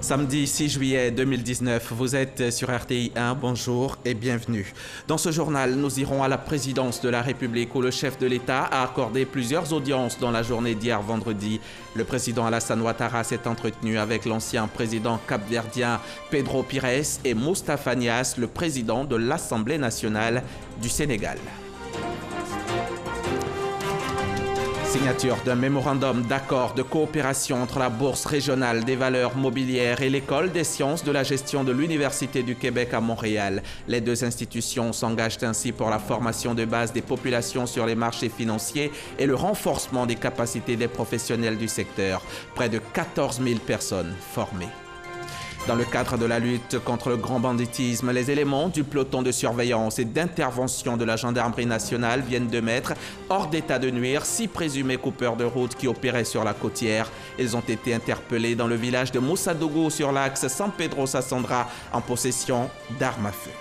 Samedi 6 juillet 2019, vous êtes sur RTI 1, bonjour et bienvenue. Dans ce journal, nous irons à la présidence de la République où le chef de l'État a accordé plusieurs audiences dans la journée d'hier vendredi. Le président Alassane Ouattara s'est entretenu avec l'ancien président capverdien Pedro Pires et Moustapha Niasse, le président de l'Assemblée nationale du Sénégal. Signature d'un mémorandum d'accord de coopération entre la Bourse régionale des valeurs mobilières et l'École des sciences de la gestion de l'Université du Québec à Montréal. Les deux institutions s'engagent ainsi pour la formation de base des populations sur les marchés financiers et le renforcement des capacités des professionnels du secteur. Près de 14 000 personnes formées. Dans le cadre de la lutte contre le grand banditisme, les éléments du peloton de surveillance et d'intervention de la gendarmerie nationale viennent de mettre hors d'état de nuire 6 présumés coupeurs de route qui opéraient sur la côtière. Ils ont été interpellés dans le village de Moussadougou sur l'axe San Pedro-Sassandra en possession d'armes à feu.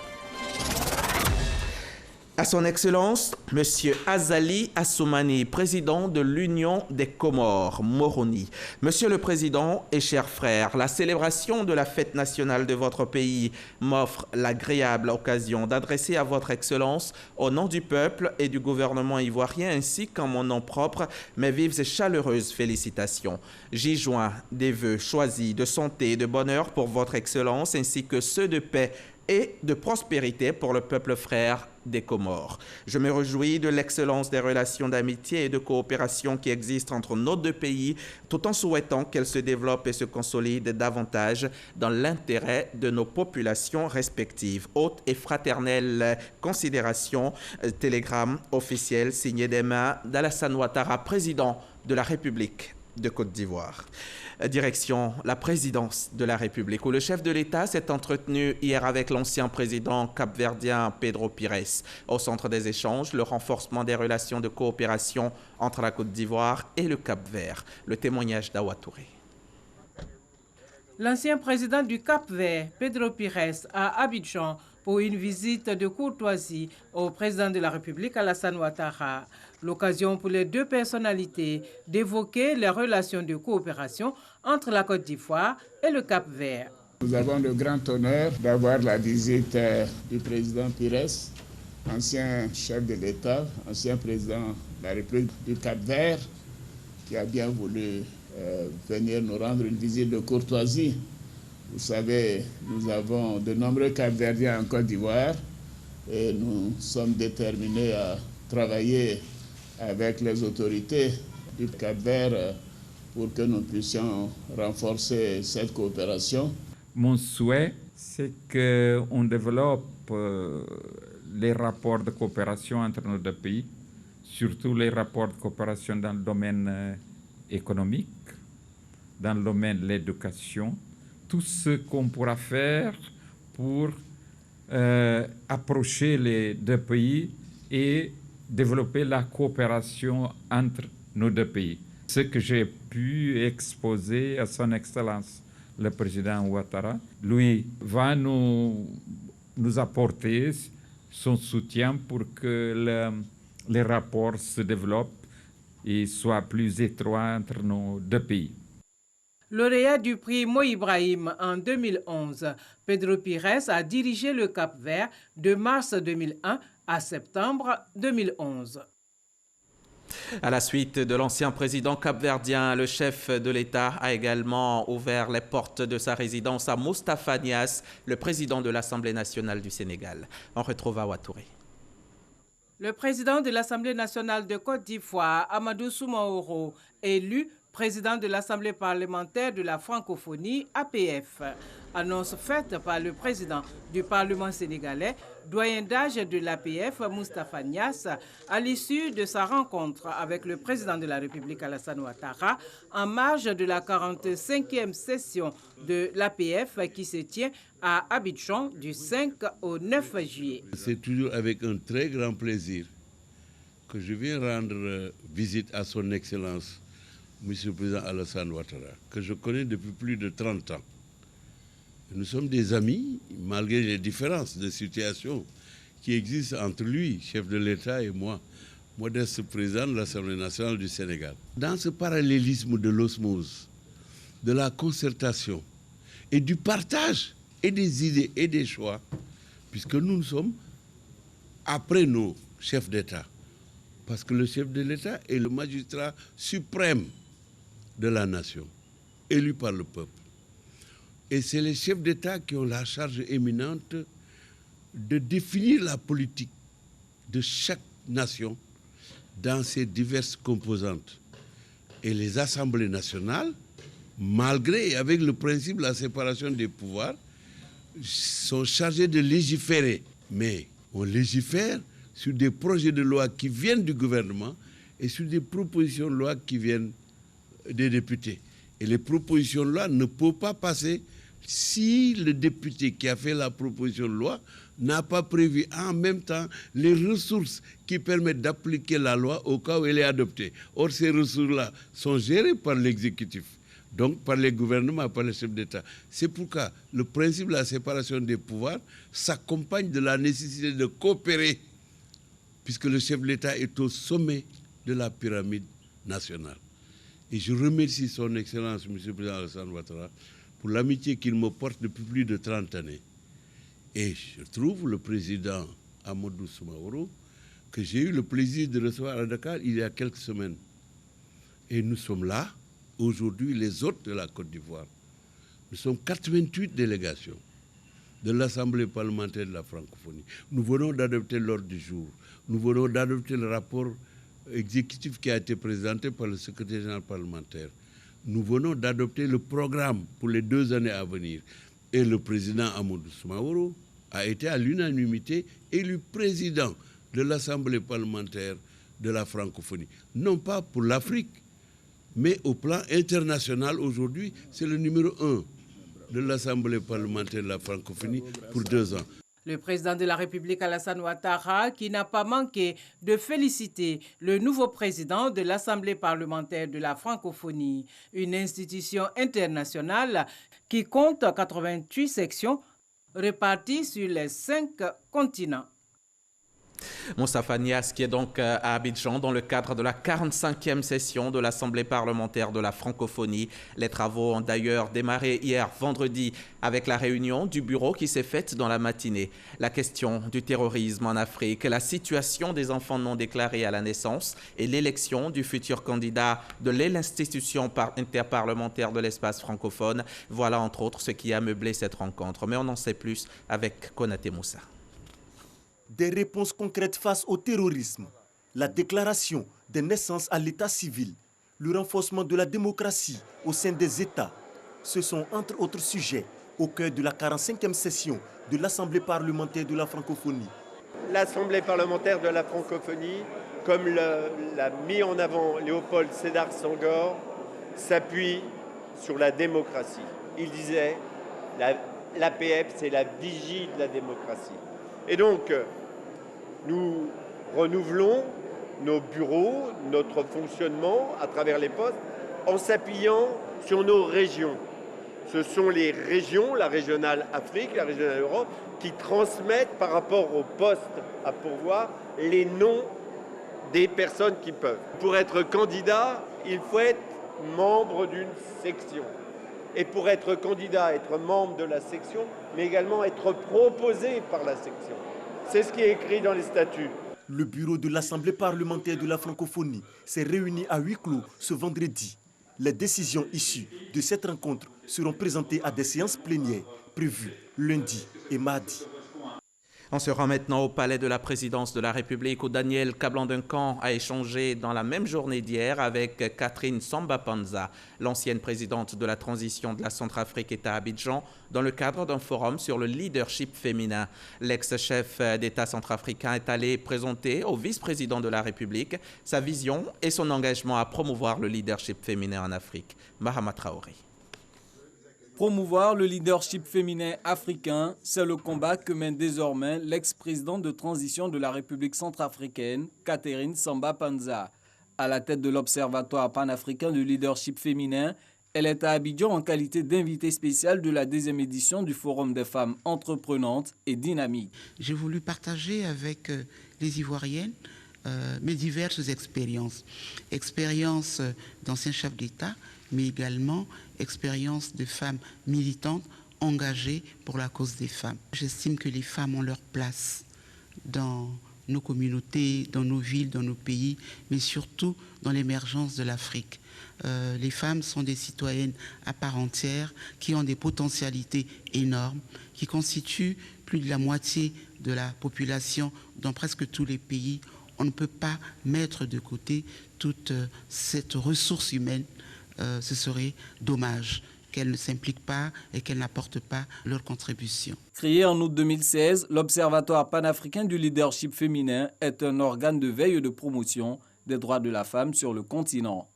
À son Excellence, M. Azali Assoumani, président de l'Union des Comores, Moroni. Monsieur le Président et chers frères, la célébration de la fête nationale de votre pays m'offre l'agréable occasion d'adresser à votre Excellence, au nom du peuple et du gouvernement ivoirien, ainsi qu'en mon nom propre, mes vives et chaleureuses félicitations. J'y joins des vœux choisis de santé et de bonheur pour votre Excellence, ainsi que ceux de paix et de prospérité pour le peuple frère des Comores. Je me réjouis de l'excellence des relations d'amitié et de coopération qui existent entre nos deux pays, tout en souhaitant qu'elles se développent et se consolident davantage dans l'intérêt de nos populations respectives. Haute et fraternelle considération, télégramme officiel signé des mains d'Alassane Ouattara, président de la République de Côte d'Ivoire. Direction la présidence de la République, où le chef de l'État s'est entretenu hier avec l'ancien président capverdien Pedro Pires. Au centre des échanges, le renforcement des relations de coopération entre la Côte d'Ivoire et le Cap-Vert. Le témoignage d'Awa Touré. L'ancien président du Cap-Vert, Pedro Pires, à Abidjan, pour une visite de courtoisie au président de la République, Alassane Ouattara. L'occasion pour les deux personnalités d'évoquer les relations de coopération entre la Côte d'Ivoire et le Cap-Vert. Nous avons le grand honneur d'avoir la visite du président Pires, ancien chef de l'État, ancien président de la République du Cap-Vert, qui a bien voulu venir nous rendre une visite de courtoisie. Vous savez, nous avons de nombreux Cap-Verdiens en Côte d'Ivoire et nous sommes déterminés à travailler avec les autorités du Cap-Vert pour que nous puissions renforcer cette coopération. Mon souhait, c'est qu'on développe les rapports de coopération entre nos deux pays, surtout les rapports de coopération dans le domaine économique, dans le domaine de l'éducation, tout ce qu'on pourra faire pour approcher les deux pays et développer la coopération entre nos deux pays. Ce que j'ai pu exposer à son Excellence, le président Ouattara, lui va nous apporter son soutien pour que les rapports se développent et soient plus étroits entre nos deux pays. Lauréat du prix Mo Ibrahim en 2011, Pedro Pires a dirigé le Cap-Vert de mars 2001 à septembre 2011. À la suite de l'ancien président capverdien, le chef de l'État a également ouvert les portes de sa résidence à Moustapha Niasse, le président de l'Assemblée nationale du Sénégal. On retrouve Awa Touré. Le président de l'Assemblée nationale de Côte d'Ivoire, Amadou Soumaoro, élu président de l'Assemblée parlementaire de la francophonie, APF. Annonce faite par le président du Parlement sénégalais, doyen d'âge de l'APF, Moustapha Niasse, à l'issue de sa rencontre avec le président de la République, Alassane Ouattara, en marge de la 45e session de l'APF qui se tient à Abidjan du 5 au 9 juillet. C'est toujours avec un très grand plaisir que je viens rendre visite à son Excellence, Monsieur le Président Alassane Ouattara, que je connais depuis plus de 30 ans. Nous sommes des amis, malgré les différences de situation qui existent entre lui, chef de l'État, et moi, modeste président de l'Assemblée nationale du Sénégal. Dans ce parallélisme de l'osmose, de la concertation et du partage et des idées et des choix, puisque nous sommes après nos chefs d'État. Parce que le chef de l'État est le magistrat suprême de la nation, élu par le peuple. Et c'est les chefs d'État qui ont la charge éminente de définir la politique de chaque nation dans ses diverses composantes. Et les assemblées nationales, malgré et avec le principe de la séparation des pouvoirs, sont chargées de légiférer. Mais on légifère sur des projets de loi qui viennent du gouvernement et sur des propositions de loi qui viennent des députés. Et les propositions de loi ne peuvent pas passer si le député qui a fait la proposition de loi n'a pas prévu en même temps les ressources qui permettent d'appliquer la loi au cas où elle est adoptée. Or, ces ressources-là sont gérées par l'exécutif, donc par les gouvernements, par les chefs d'État. C'est pourquoi le principe de la séparation des pouvoirs s'accompagne de la nécessité de coopérer, puisque le chef de l'État est au sommet de la pyramide nationale. Et je remercie son Excellence, M. le Président Alassane Ouattara, pour l'amitié qu'il me porte depuis plus de 30 années. Et je trouve le président Amadou Soumaoro, que j'ai eu le plaisir de recevoir à Dakar il y a quelques semaines. Et nous sommes là, aujourd'hui, les hôtes de la Côte d'Ivoire. Nous sommes 88 délégations de l'Assemblée parlementaire de la francophonie. Nous venons d'adopter l'ordre du jour. Nous venons d'adopter le rapport exécutif qui a été présenté par le secrétaire général parlementaire. Nous venons d'adopter le programme pour les 2 années à venir. Et le président Amadou Soumaoro a été à l'unanimité élu président de l'Assemblée parlementaire de la francophonie. Non pas pour l'Afrique, mais au plan international aujourd'hui, c'est le numéro 1 de l'Assemblée parlementaire de la francophonie pour 2 ans. Le président de la République, Alassane Ouattara, qui n'a pas manqué de féliciter le nouveau président de l'Assemblée parlementaire de la francophonie, une institution internationale qui compte 88 sections réparties sur les 5 continents. Moustapha Niasse qui est donc à Abidjan dans le cadre de la 45e session de l'Assemblée parlementaire de la francophonie. Les travaux ont d'ailleurs démarré hier vendredi avec la réunion du bureau qui s'est faite dans la matinée. La question du terrorisme en Afrique, la situation des enfants non déclarés à la naissance et l'élection du futur candidat de l'institution interparlementaire de l'espace francophone. Voilà entre autres ce qui a meublé cette rencontre. Mais on en sait plus avec Konaté Moussa. Des réponses concrètes face au terrorisme, la déclaration des naissances à l'état civil, le renforcement de la démocratie au sein des États. Ce sont entre autres sujets au cœur de la 45e session de l'Assemblée parlementaire de la francophonie. L'Assemblée parlementaire de la francophonie, comme l'a mis en avant Léopold Sédar Senghor, s'appuie sur la démocratie. Il disait l'APF, c'est la vigie de la démocratie. Et donc, nous renouvelons nos bureaux, notre fonctionnement à travers les postes, en s'appuyant sur nos régions. Ce sont les régions, la régionale Afrique, la régionale Europe, qui transmettent par rapport aux postes à pourvoir les noms des personnes qui peuvent. Pour être candidat, il faut être membre d'une section. Et pour être candidat, être membre de la section, mais également être proposé par la section. C'est ce qui est écrit dans les statuts. Le bureau de l'Assemblée parlementaire de la francophonie s'est réuni à huis clos ce vendredi. Les décisions issues de cette rencontre seront présentées à des séances plénières prévues lundi et mardi. On se rend maintenant au palais de la présidence de la République où Daniel Kablan-Duncan a échangé dans la même journée d'hier avec Catherine Samba-Panza, l'ancienne présidente de la transition de la Centrafrique est à Abidjan, dans le cadre d'un forum sur le leadership féminin. L'ex-chef d'État centrafricain est allé présenter au vice-président de la République sa vision et son engagement à promouvoir le leadership féminin en Afrique. Mahama Traoré. Promouvoir le leadership féminin africain, c'est le combat que mène désormais l'ex-présidente de transition de la République centrafricaine, Catherine Samba-Panza. À la tête de l'Observatoire panafricain du leadership féminin, elle est à Abidjan en qualité d'invitée spéciale de la 2e édition du Forum des femmes entreprenantes et dynamiques. J'ai voulu partager avec les Ivoiriennes mes diverses expériences. Expériences d'anciens chefs d'État, mais également expérience de femmes militantes engagés pour la cause des femmes. J'estime que les femmes ont leur place dans nos communautés, dans nos villes, dans nos pays, mais surtout dans l'émergence de l'Afrique. Les femmes sont des citoyennes à part entière qui ont des potentialités énormes, qui constituent plus de la moitié de la population dans presque tous les pays. On ne peut pas mettre de côté toute cette ressource humaine. Ce serait dommage qu'elles ne s'impliquent pas et qu'elles n'apportent pas leur contribution. Créé en août 2016, l'Observatoire panafricain du leadership féminin est un organe de veille et de promotion des droits de la femme sur le continent.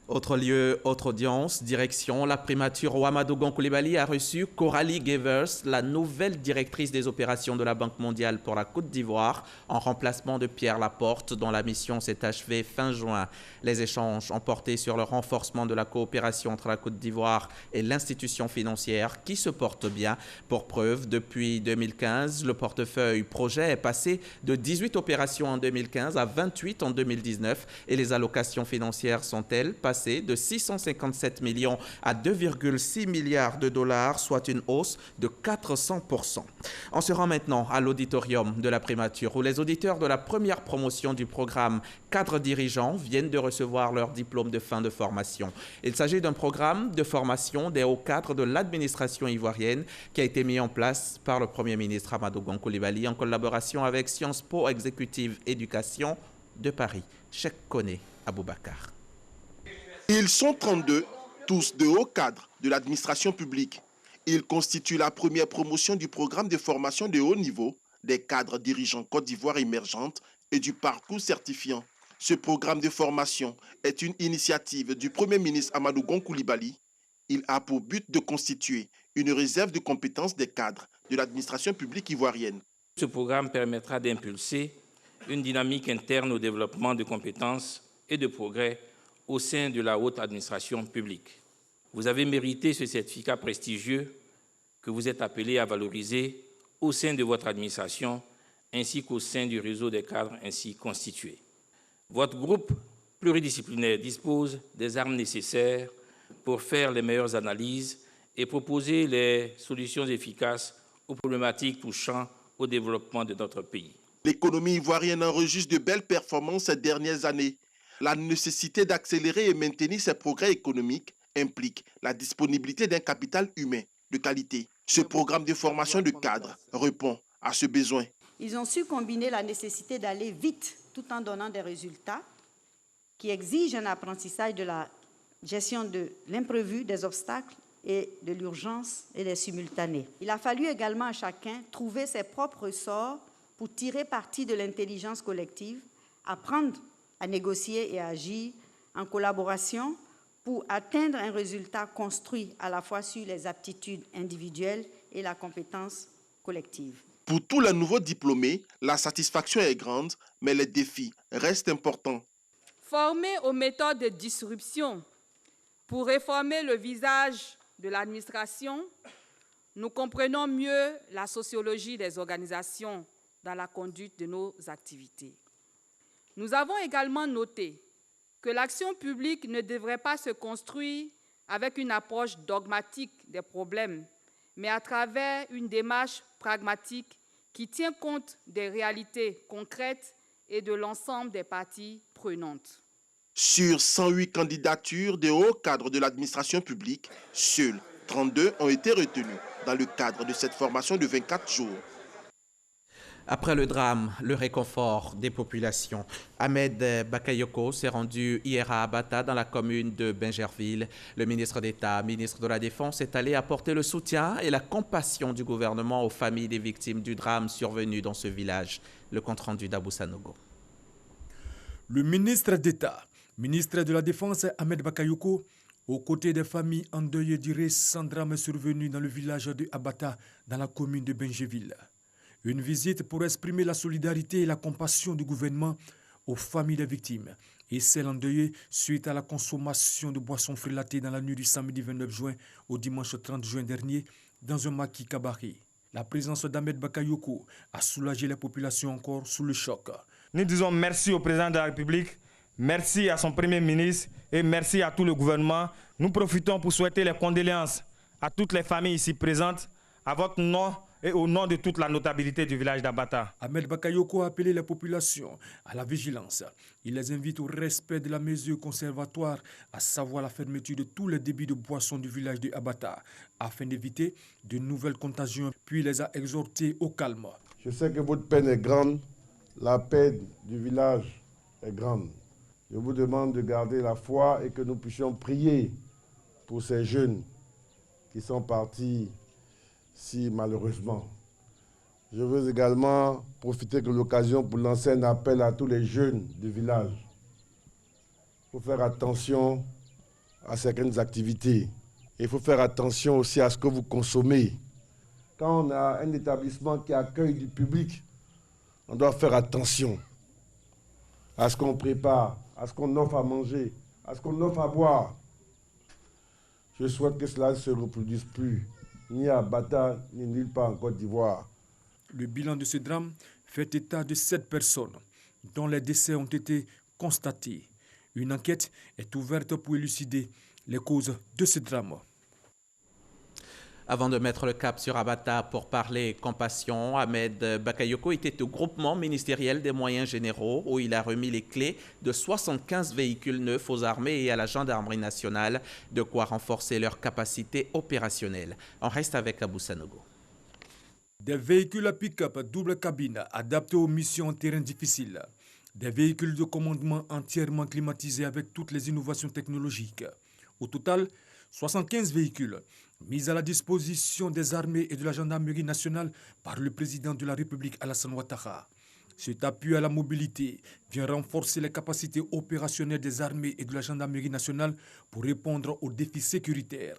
Autre lieu, autre audience, direction, la primature Ouamadougou Coulibaly a reçu Coralie Gevers, la nouvelle directrice des opérations de la Banque mondiale pour la Côte d'Ivoire, en remplacement de Pierre Laporte, dont la mission s'est achevée fin juin. Les échanges ont porté sur le renforcement de la coopération entre la Côte d'Ivoire et l'institution financière qui se porte bien. Pour preuve, depuis 2015, le portefeuille projet est passé de 18 opérations en 2015 à 28 en 2019 et les allocations financières sont-elles passées de 657 millions à 2,6 milliards de dollars, soit une hausse de 400%. On se rend maintenant à l'auditorium de la primature où les auditeurs de la première promotion du programme cadres dirigeants viennent de recevoir leur diplôme de fin de formation. Il s'agit d'un programme de formation des hauts cadres de l'administration ivoirienne qui a été mis en place par le Premier ministre Amadougou Coulibaly en collaboration avec Sciences Po Executive Éducation de Paris. Cheikh Koné Aboubakar. Ils sont 32, tous de hauts cadres de l'administration publique. Ils constituent la première promotion du programme de formation de haut niveau des cadres dirigeants Côte d'Ivoire émergente et du parcours certifiant. Ce programme de formation est une initiative du Premier ministre Amadougou Coulibaly. Il a pour but de constituer une réserve de compétences des cadres de l'administration publique ivoirienne. Ce programme permettra d'impulser une dynamique interne au développement de compétences et de progrès au sein de la haute administration publique. Vous avez mérité ce certificat prestigieux que vous êtes appelé à valoriser au sein de votre administration ainsi qu'au sein du réseau des cadres ainsi constitué. Votre groupe pluridisciplinaire dispose des armes nécessaires pour faire les meilleures analyses et proposer les solutions efficaces aux problématiques touchant au développement de notre pays. L'économie ivoirienne enregistre de belles performances ces dernières années. La nécessité d'accélérer et maintenir ces progrès économiques implique la disponibilité d'un capital humain de qualité. Ce programme de formation de cadres répond à ce besoin. Ils ont su combiner la nécessité d'aller vite tout en donnant des résultats qui exigent un apprentissage de la gestion de l'imprévu, des obstacles et de l'urgence et des simultanés. Il a fallu également à chacun trouver ses propres ressorts pour tirer parti de l'intelligence collective, apprendre à négocier et à agir en collaboration pour atteindre un résultat construit à la fois sur les aptitudes individuelles et la compétence collective. Pour tous les nouveaux diplômés, la satisfaction est grande, mais les défis restent importants. Formés aux méthodes de disruption pour réformer le visage de l'administration, nous comprenons mieux la sociologie des organisations dans la conduite de nos activités. Nous avons également noté que l'action publique ne devrait pas se construire avec une approche dogmatique des problèmes, mais à travers une démarche pragmatique qui tient compte des réalités concrètes et de l'ensemble des parties prenantes. Sur 108 candidatures de hauts cadres de l'administration publique, seuls 32 ont été retenus dans le cadre de cette formation de 24 jours. Après le drame, le réconfort des populations, Ahmed Bakayoko s'est rendu hier à Abata, dans la commune de Bingerville. Le ministre d'État, ministre de la Défense, est allé apporter le soutien et la compassion du gouvernement aux familles des victimes du drame survenu dans ce village. Le compte-rendu d'Abou Sanogo. Le ministre d'État, ministre de la Défense, Ahmed Bakayoko, aux côtés des familles endeuillées du récent drame survenu dans le village de Abata, dans la commune de Bingerville. Une visite pour exprimer la solidarité et la compassion du gouvernement aux familles des victimes et celles endeuillées suite à la consommation de boissons frélatées dans la nuit du samedi 29 juin au dimanche 30 juin dernier dans un maquis cabaret. La présence d'Ahmed Bakayoko a soulagé la population encore sous le choc. Nous disons merci au président de la République, merci à son premier ministre et merci à tout le gouvernement. Nous profitons pour souhaiter les condoléances à toutes les familles ici présentes, à votre nom et au nom de toute la notabilité du village d'Abata. Ahmed Bakayoko a appelé la population à la vigilance. Il les invite au respect de la mesure conservatoire, à savoir la fermeture de tous les débits de boissons du village de Abata, afin d'éviter de nouvelles contagions, puis les a exhortés au calme. Je sais que votre peine est grande, la peine du village est grande. Je vous demande de garder la foi et que nous puissions prier pour ces jeunes qui sont partis si malheureusement. Je veux également profiter de l'occasion pour lancer un appel à tous les jeunes du village. Il faut faire attention à certaines activités. Et il faut faire attention aussi à ce que vous consommez. Quand on a un établissement qui accueille du public, on doit faire attention à ce qu'on prépare, à ce qu'on offre à manger, à ce qu'on offre à boire. Je souhaite que cela ne se reproduise plus, ni à Bata, ni nulle part en Côte d'Ivoire. Le bilan de ce drame fait état de 7 personnes, dont les décès ont été constatés. Une enquête est ouverte pour élucider les causes de ce drame. Avant de mettre le cap sur Abata pour parler compassion, Ahmed Bakayoko était au groupement ministériel des moyens généraux où il a remis les clés de 75 véhicules neufs aux armées et à la gendarmerie nationale, de quoi renforcer leur capacité opérationnelle. On reste avec Abou Sanogo. Des véhicules à pick-up double cabine adaptés aux missions en terrain difficile. Des véhicules de commandement entièrement climatisés avec toutes les innovations technologiques. Au total, 75 véhicules mis à la disposition des armées et de la gendarmerie nationale par le président de la République Alassane Ouattara. Cet appui à la mobilité vient renforcer les capacités opérationnelles des armées et de la gendarmerie nationale pour répondre aux défis sécuritaires.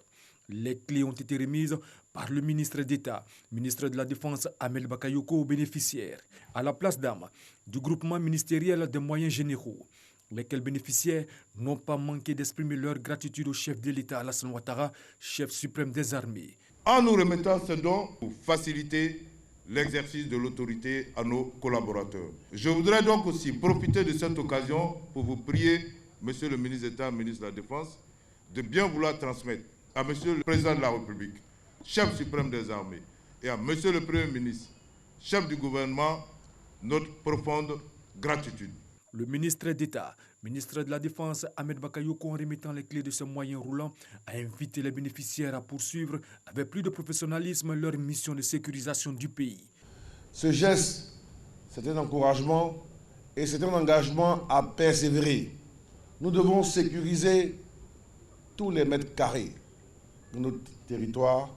Les clés ont été remises par le ministre d'État, ministre de la Défense Ahmed Bakayoko aux bénéficiaires, à la place d'âme du groupement ministériel des moyens généraux. Lesquels bénéficiaires n'ont pas manqué d'exprimer leur gratitude au chef de l'État Alassane Ouattara, chef suprême des armées. En nous remettant ce don pour faciliter l'exercice de l'autorité à nos collaborateurs. Je voudrais donc aussi profiter de cette occasion pour vous prier, Monsieur le ministre d'État, ministre de la Défense, de bien vouloir transmettre à Monsieur le Président de la République, chef suprême des armées, et à Monsieur le Premier ministre, chef du gouvernement, notre profonde gratitude. Le ministre d'État, ministre de la Défense, Ahmed Bakayoko, en remettant les clés de ce moyen roulant, a invité les bénéficiaires à poursuivre avec plus de professionnalisme leur mission de sécurisation du pays. Ce geste, c'est un encouragement et c'est un engagement à persévérer. Nous devons sécuriser tous les mètres carrés de notre territoire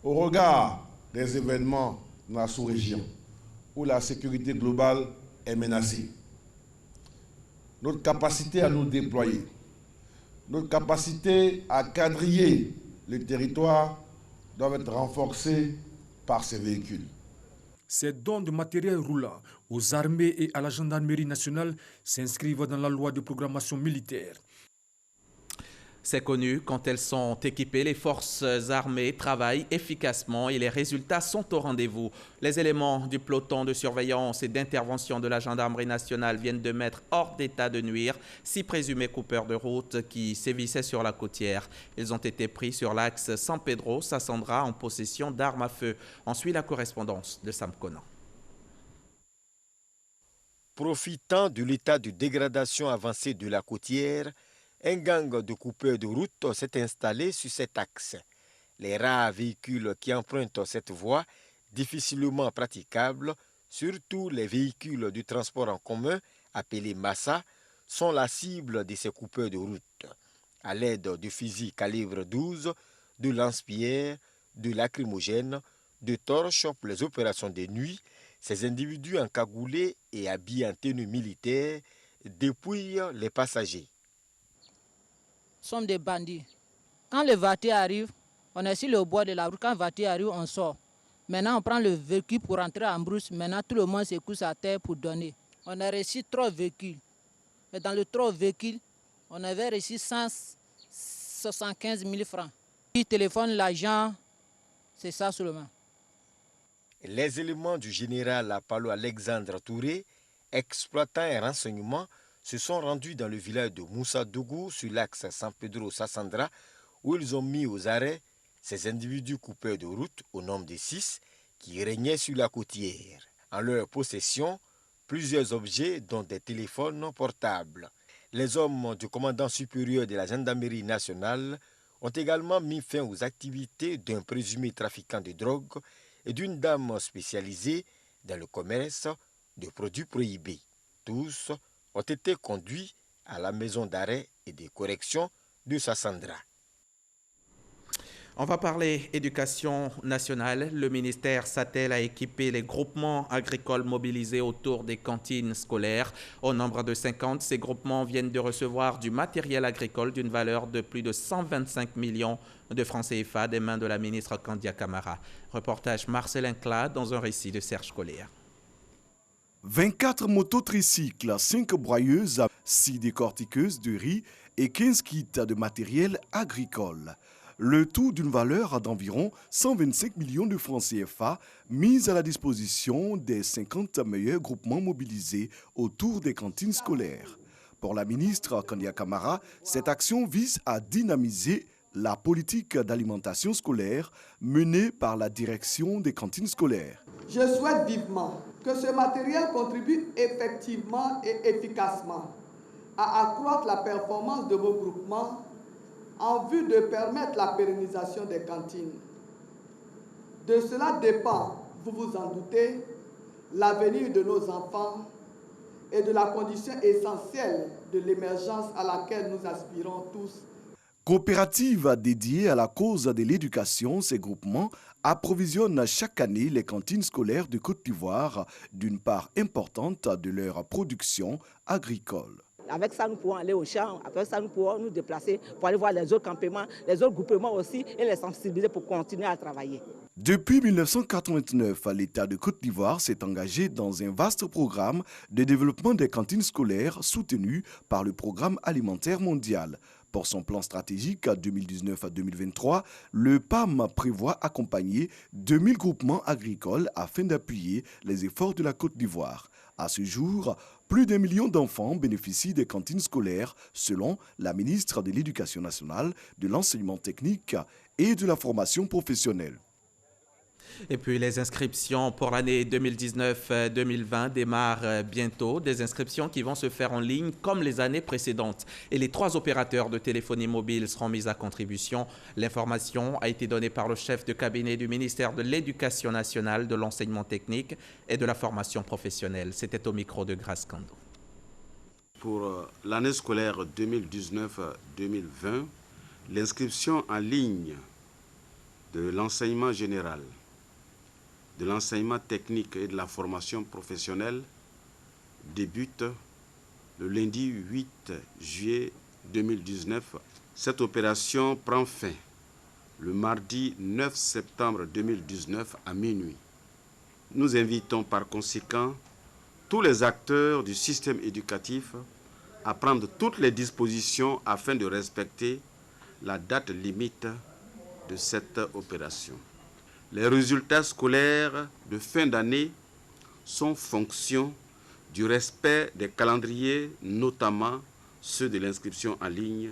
au regard des événements dans la sous-région où la sécurité globale est menacée. Notre capacité à nous déployer, notre capacité à quadriller le territoire doivent être renforcées par ces véhicules. Ces dons de matériel roulant aux armées et à la gendarmerie nationale s'inscrivent dans la loi de programmation militaire. C'est connu, quand elles sont équipées, les forces armées travaillent efficacement et les résultats sont au rendez-vous. Les éléments du peloton de surveillance et d'intervention de la gendarmerie nationale viennent de mettre hors d'état de nuire 6 présumés coupeurs de route qui sévissaient sur la côtière. Ils ont été pris sur l'axe San Pedro-Sassandra en possession d'armes à feu. On suit la correspondance de Sam Conan. Profitant de l'état de dégradation avancé de la côtière, un gang de coupeurs de route s'est installé sur cet axe. Les rares véhicules qui empruntent cette voie, difficilement praticable, surtout les véhicules du transport en commun, appelés Massa, sont la cible de ces coupeurs de route. À l'aide de fusils calibre 12, de lance-pierres, de lacrymogènes, de torches pour les opérations de nuit, ces individus encagoulés et habillés en tenue militaire dépouillent les passagers. Sont des bandits. Quand le voiture arrive, on est sur le bord de la route. Quand le voiture arrive, on sort. Maintenant, on prend le véhicule pour rentrer en brousse. Maintenant, tout le monde se couche à terre pour donner. On a reçu 3 véhicules. Et dans les 3 véhicules, on avait reçu 175 000 francs. Puis téléphone, l'agent, c'est ça seulement. Les éléments du général Apollo Alexandre Touré, exploitant un renseignement, se sont rendus dans le village de Moussa Dougou sur l'axe San Pedro-Sassandra où ils ont mis aux arrêts Ces individus coupeurs de route, au nombre de 6, qui régnaient sur la côtière. En leur possession, plusieurs objets, dont des téléphones portables. Les hommes du commandant supérieur de la gendarmerie nationale ont également mis fin aux activités d'un présumé trafiquant de drogue et d'une dame spécialisée dans le commerce de produits prohibés. Tous ont été conduits à la maison d'arrêt et de correction de Sassandra. On va parler éducation nationale. Le ministère s'attelle à équiper les groupements agricoles mobilisés autour des cantines scolaires. Au nombre de 50, ces groupements viennent de recevoir du matériel agricole d'une valeur de plus de 125 millions de francs CFA des mains de la ministre Kandia Camara. Reportage Marcelin Clat dans un récit de Serge Collier. 24 mototricycles, 5 broyeuses, 6 décortiqueuses de riz et 15 kits de matériel agricole. Le tout d'une valeur d'environ 125 millions de francs CFA mis à la disposition des 50 meilleurs groupements mobilisés autour des cantines scolaires. Pour la ministre Kandia Camara, cette action vise à dynamiser la politique d'alimentation scolaire menée par la direction des cantines scolaires. Je souhaite vivement que ce matériel contribue effectivement et efficacement à accroître la performance de vos groupements en vue de permettre la pérennisation des cantines. De cela dépend, vous vous en doutez, l'avenir de nos enfants et de la condition essentielle de l'émergence à laquelle nous aspirons tous. Coopérative dédiée à la cause de l'éducation, ces groupements approvisionnent chaque année les cantines scolaires de Côte d'Ivoire d'une part importante de leur production agricole. Avec ça, nous pourrons aller au champ, avec ça, nous pourrons nous déplacer pour aller voir les autres campements, les autres groupements aussi et les sensibiliser pour continuer à travailler. Depuis 1989, l'État de Côte d'Ivoire s'est engagé dans un vaste programme de développement des cantines scolaires soutenu par le Programme alimentaire mondial. Pour son plan stratégique 2019-2023, le PAM prévoit accompagner 2000 groupements agricoles afin d'appuyer les efforts de la Côte d'Ivoire. À ce jour, plus d'1 million d'enfants bénéficient des cantines scolaires, selon la ministre de l'Éducation nationale, de l'enseignement technique et de la formation professionnelle. Et puis les inscriptions pour l'année 2019-2020 démarrent bientôt. Des inscriptions qui vont se faire en ligne comme les années précédentes. Et les 3 opérateurs de téléphonie mobile seront mis à contribution. L'information a été donnée par le chef de cabinet du ministère de l'Éducation nationale, de l'enseignement technique et de la formation professionnelle. C'était au micro de Grace Kando. Pour l'année scolaire 2019-2020, l'inscription en ligne de l'enseignement général, de l'enseignement technique et de la formation professionnelle débute le lundi 8 juillet 2019. Cette opération prend fin le mardi 9 septembre 2019 à minuit. Nous invitons par conséquent tous les acteurs du système éducatif à prendre toutes les dispositions afin de respecter la date limite de cette opération. Les résultats scolaires de fin d'année sont fonction du respect des calendriers, notamment ceux de l'inscription en ligne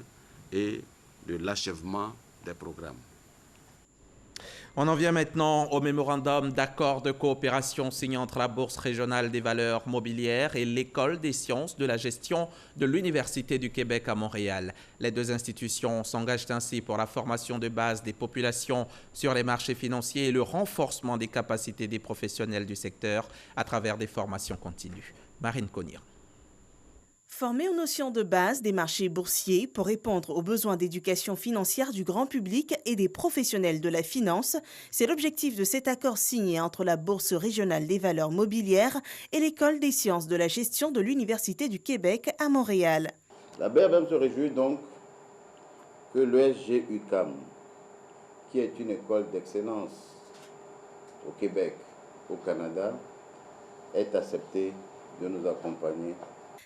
et de l'achèvement des programmes. On en vient maintenant au mémorandum d'accord de coopération signé entre la Bourse régionale des valeurs mobilières et l'École des sciences de la gestion de l'Université du Québec à Montréal. Les 2 institutions s'engagent ainsi pour la formation de base des populations sur les marchés financiers et le renforcement des capacités des professionnels du secteur à travers des formations continues. Marine Conir. Former aux notions de base des marchés boursiers pour répondre aux besoins d'éducation financière du grand public et des professionnels de la finance, c'est l'objectif de cet accord signé entre la Bourse régionale des valeurs mobilières et l'École des sciences de la gestion de l'Université du Québec à Montréal. La BRM se réjouit donc que l'ESG UQAM, qui est une école d'excellence au Québec, au Canada, ait accepté de nous accompagner.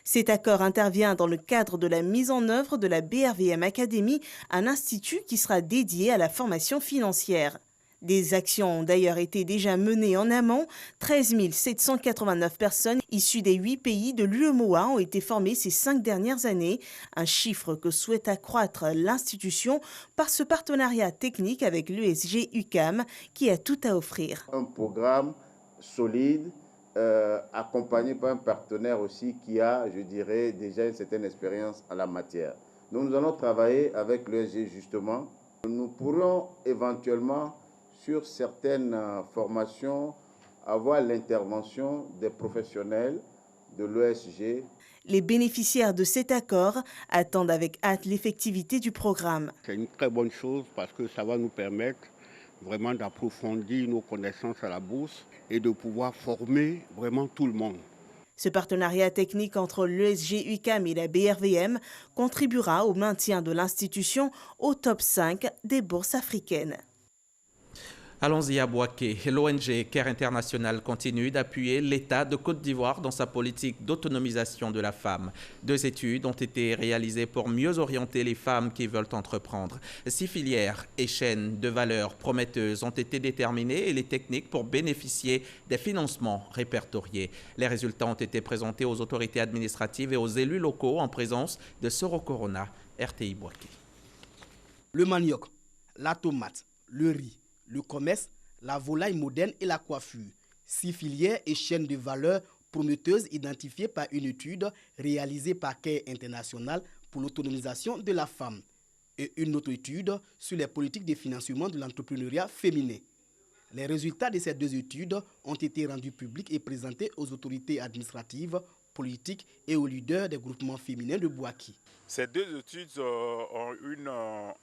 Cet accord intervient dans le cadre de la mise en œuvre de la BRVM Academy, un institut qui sera dédié à la formation financière. Des actions ont d'ailleurs été déjà menées en amont. 13 789 personnes issues des 8 pays de l'UEMOA ont été formées ces 5 dernières années, un chiffre que souhaite accroître l'institution par ce partenariat technique avec l'USG-UQAM qui a tout à offrir. Un programme solide, accompagné par un partenaire aussi qui a, je dirais, déjà une certaine expérience en la matière. Donc nous allons travailler avec l'USG justement. Nous pourrons éventuellement sur certaines formations, avoir l'intervention des professionnels de l'OSG. Les bénéficiaires de cet accord attendent avec hâte l'effectivité du programme. C'est une très bonne chose parce que ça va nous permettre vraiment d'approfondir nos connaissances à la bourse et de pouvoir former vraiment tout le monde. Ce partenariat technique entre l'USG-UQAM et la BRVM contribuera au maintien de l'institution au top 5 des bourses africaines. Allons-y à Bouaké. L'ONG Care International continue d'appuyer l'État de Côte d'Ivoire dans sa politique d'autonomisation de la femme. 2 études ont été réalisées pour mieux orienter les femmes qui veulent entreprendre. 6 filières et chaînes de valeur prometteuses ont été déterminées et les techniques pour bénéficier des financements répertoriés. Les résultats ont été présentés aux autorités administratives et aux élus locaux en présence de Soro Corona, RTI Bouaké. Le manioc, la tomate, le riz, le commerce, la volaille moderne et la coiffure. 6 filières et chaînes de valeur prometteuses identifiées par une étude réalisée par Care International pour l'autonomisation de la femme et une autre étude sur les politiques de financement de l'entrepreneuriat féminin. Les résultats de ces 2 études ont été rendus publics et présentés aux autorités administratives, politiques et aux leaders des groupements féminins de Bouaké. Ces 2 études ont une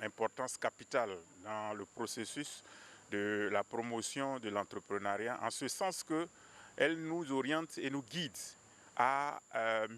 importance capitale dans le processus de la promotion de l'entrepreneuriat, en ce sens qu'elles nous orientent et nous guident à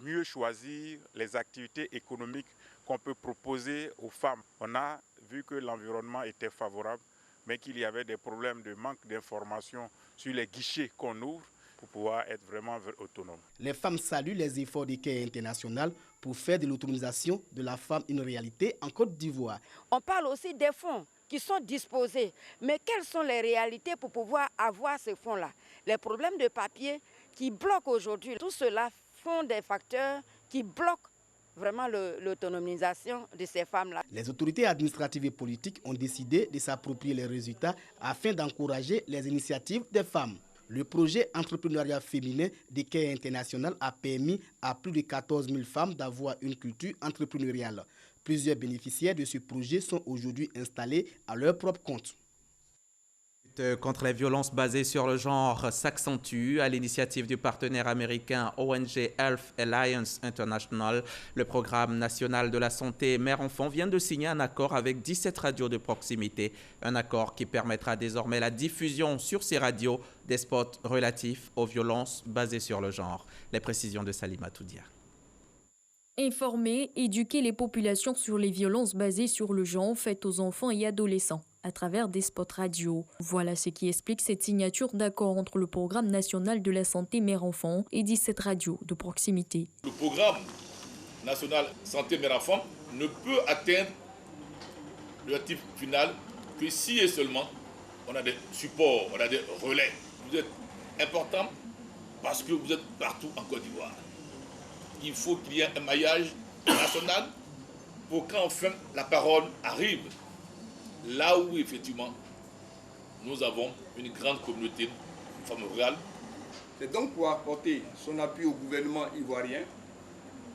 mieux choisir les activités économiques qu'on peut proposer aux femmes. On a vu que l'environnement était favorable, mais qu'il y avait des problèmes de manque d'informations sur les guichets qu'on ouvre pour pouvoir être vraiment autonome. Les femmes saluent les efforts de Care International pour faire de l'autonomisation de la femme une réalité en Côte d'Ivoire. On parle aussi des fonds qui sont disposés, mais quelles sont les réalités pour pouvoir avoir ces fonds-là? Les problèmes de papier qui bloquent aujourd'hui, tout cela font des facteurs qui bloquent vraiment l'autonomisation de ces femmes-là. Les autorités administratives et politiques ont décidé de s'approprier les résultats afin d'encourager les initiatives des femmes. Le projet entrepreneuriat féminin de Care International a permis à plus de 14 000 femmes d'avoir une culture entrepreneuriale. Plusieurs bénéficiaires de ce projet sont aujourd'hui installés à leur propre compte. Contre les violences basées sur le genre s'accentue à l'initiative du partenaire américain ONG Health Alliance International. Le programme national de la santé mère-enfant vient de signer un accord avec 17 radios de proximité. Un accord qui permettra désormais la diffusion sur ces radios des spots relatifs aux violences basées sur le genre. Les précisions de Salima Toudia. Informer, éduquer les populations sur les violences basées sur le genre faites aux enfants et adolescents à travers des spots radio. Voilà ce qui explique cette signature d'accord entre le Programme national de la santé mère-enfant et 17 radios de proximité. Le Programme national santé mère-enfant ne peut atteindre l'objectif final que si et seulement on a des supports, on a des relais. Vous êtes important parce que vous êtes partout en Côte d'Ivoire. Il faut qu'il y ait un maillage national pour qu'enfin la parole arrive là où effectivement nous avons une grande communauté de femmes rurales. C'est donc pour apporter son appui au gouvernement ivoirien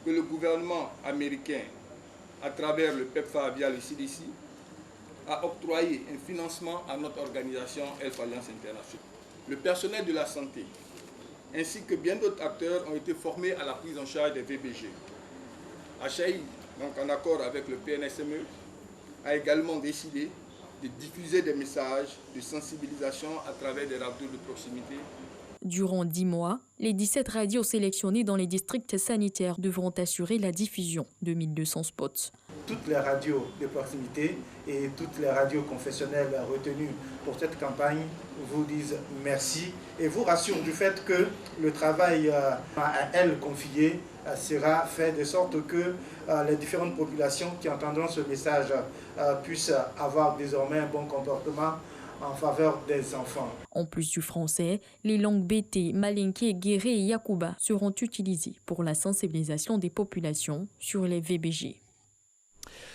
que le gouvernement américain, à travers le PEPFAR via le CDC, a octroyé un financement à notre organisation Health Alliance International. Le personnel de la santé ainsi que bien d'autres acteurs ont été formés à la prise en charge des VBG. HAI, donc en accord avec le PNSME, a également décidé de diffuser des messages de sensibilisation à travers des radios de proximité. Durant 10 mois, les 17 radios sélectionnées dans les districts sanitaires devront assurer la diffusion de 1200 spots. Toutes les radios de proximité et toutes les radios confessionnelles retenues pour cette campagne vous disent merci et vous rassurent du fait que le travail à elles confié sera fait de sorte que les différentes populations qui entendront ce message puissent avoir désormais un bon comportement en faveur des enfants. En plus du français, les langues Bété, Malinké, Guéré et Yakuba seront utilisées pour la sensibilisation des populations sur les VBG.